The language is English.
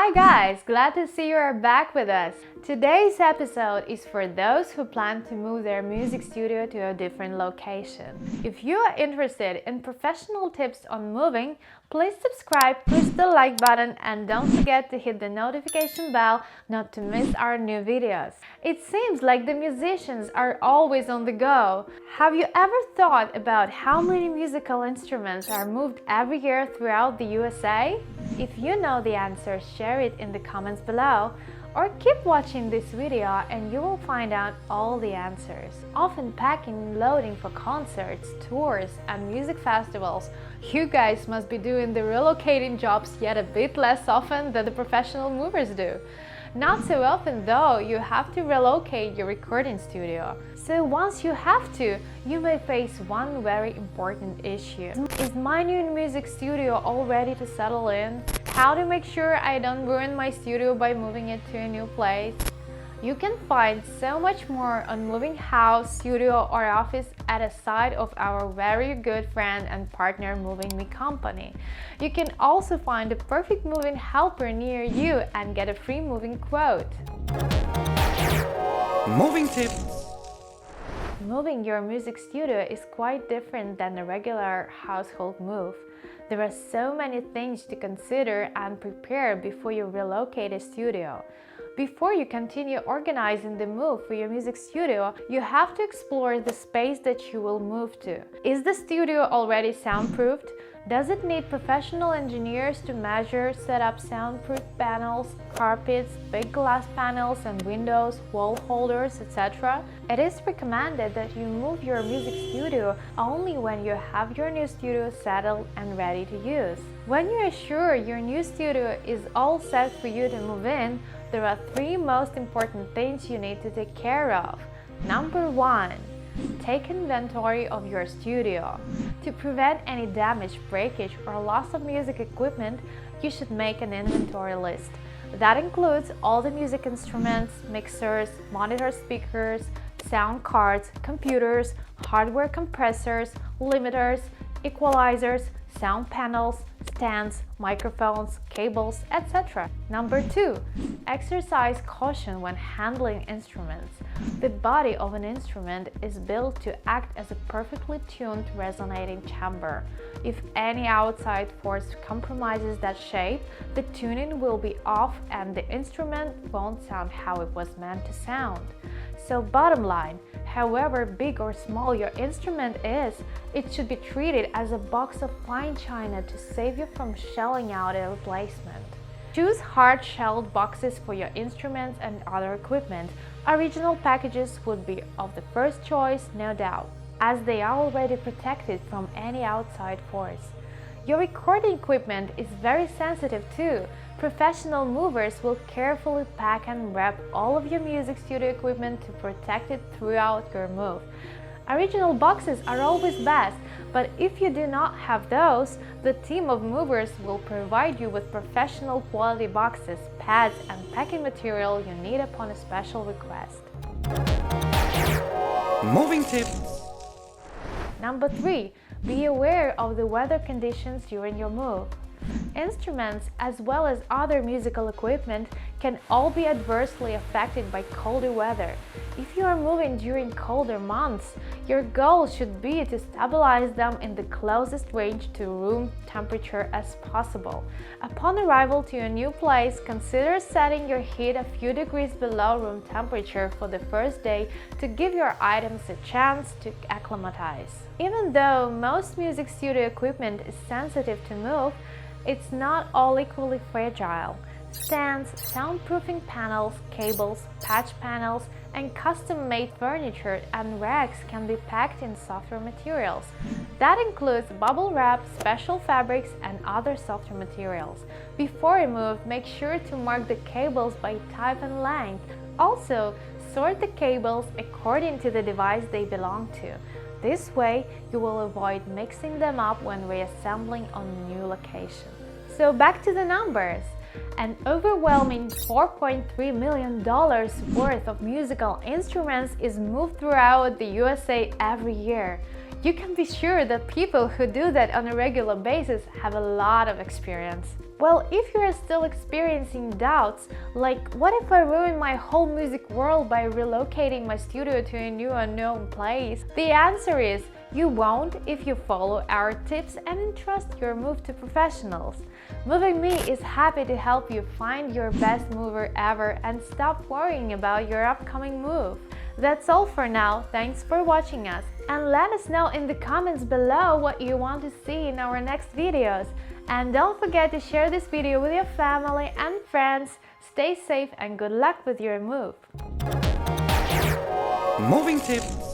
Hi guys, glad to see you are back with us. Today's episode is for those who plan to move their music studio to a different location. If you are interested in professional tips on moving, please subscribe, push the like button, and don't forget to hit the notification bell not to miss our new videos. It seems like the musicians are always on the go. Have you ever thought about how many musical instruments are moved every year throughout the USA? If you know the answer, share it in the comments below, or keep watching this video and you will find out all the answers. Often packing and loading for concerts, tours, and music festivals, you guys must be doing the relocating jobs yet a bit less often than the professional movers do. Not so often though, you have to relocate your recording studio. So once you have to, you may face one very important issue. Is my new music studio all ready to settle in? How to make sure I don't ruin my studio by moving it to a new place? You can find so much more on moving house, studio, or office at a site of our very good friend and partner Moving Me company. You can also find the perfect moving helper near you and get a free moving quote. Moving tips. Moving your music studio is quite different than a regular household move. There are so many things to consider and prepare before you relocate a studio. Before you continue organizing the move for your music studio, you have to explore the space that you will move to. Is the studio already soundproofed? Does it need professional engineers to measure, set up soundproof panels, carpets, big glass panels and windows, wall holders, etc.? It is recommended that you move your music studio only when you have your new studio settled and ready to use. When you are sure your new studio is all set for you to move in, there are three most important things you need to take care of. Number 1. Take inventory of your studio. To prevent any damage, breakage, or loss of music equipment, you should make an inventory list. That includes all the music instruments, mixers, monitor speakers, sound cards, computers, hardware compressors, limiters, equalizers, sound panels, stands, microphones, cables, etc. Number 2. Exercise caution when handling instruments. The body of an instrument is built to act as a perfectly tuned resonating chamber. If any outside force compromises that shape, the tuning will be off and the instrument won't sound how it was meant to sound. So bottom line, however big or small your instrument is, it should be treated as a box of fine china to save you from shelling out a replacement. Choose hard-shelled boxes for your instruments and other equipment. Original packages would be of the first choice, no doubt, as they are already protected from any outside force. Your recording equipment is very sensitive too. Professional movers will carefully pack and wrap all of your music studio equipment to protect it throughout your move. Original boxes are always best, but if you do not have those, the team of movers will provide you with professional quality boxes, pads, and packing material you need upon a special request. Moving tips. Number 3. Be aware of the weather conditions during your move. Instruments, as well as other musical equipment, can all be adversely affected by colder weather. If you are moving during colder months, your goal should be to stabilize them in the closest range to room temperature as possible. Upon arrival to your new place, consider setting your heat a few degrees below room temperature for the first day to give your items a chance to acclimatize. Even though most music studio equipment is sensitive to move, it's not all equally fragile. Stands, soundproofing panels, cables, patch panels, and custom-made furniture and racks can be packed in softer materials. That includes bubble wrap, special fabrics, and other softer materials. Before you move, make sure to mark the cables by type and length. Also, sort the cables according to the device they belong to. This way, you will avoid mixing them up when reassembling on a new location. So back to the numbers. An overwhelming $4.3 million worth of musical instruments is moved throughout the USA every year. You can be sure that people who do that on a regular basis have a lot of experience. Well, if you are still experiencing doubts, like what if I ruin my whole music world by relocating my studio to a new unknown place? The answer is you won't if you follow our tips and entrust your move to professionals. Moving Me is happy to help you find your best mover ever and stop worrying about your upcoming move. That's all for now. Thanks for watching us, and let us know in the comments below what you want to see in our next videos. And don't forget to share this video with your family and friends. Stay safe and good luck with your move. Moving tips.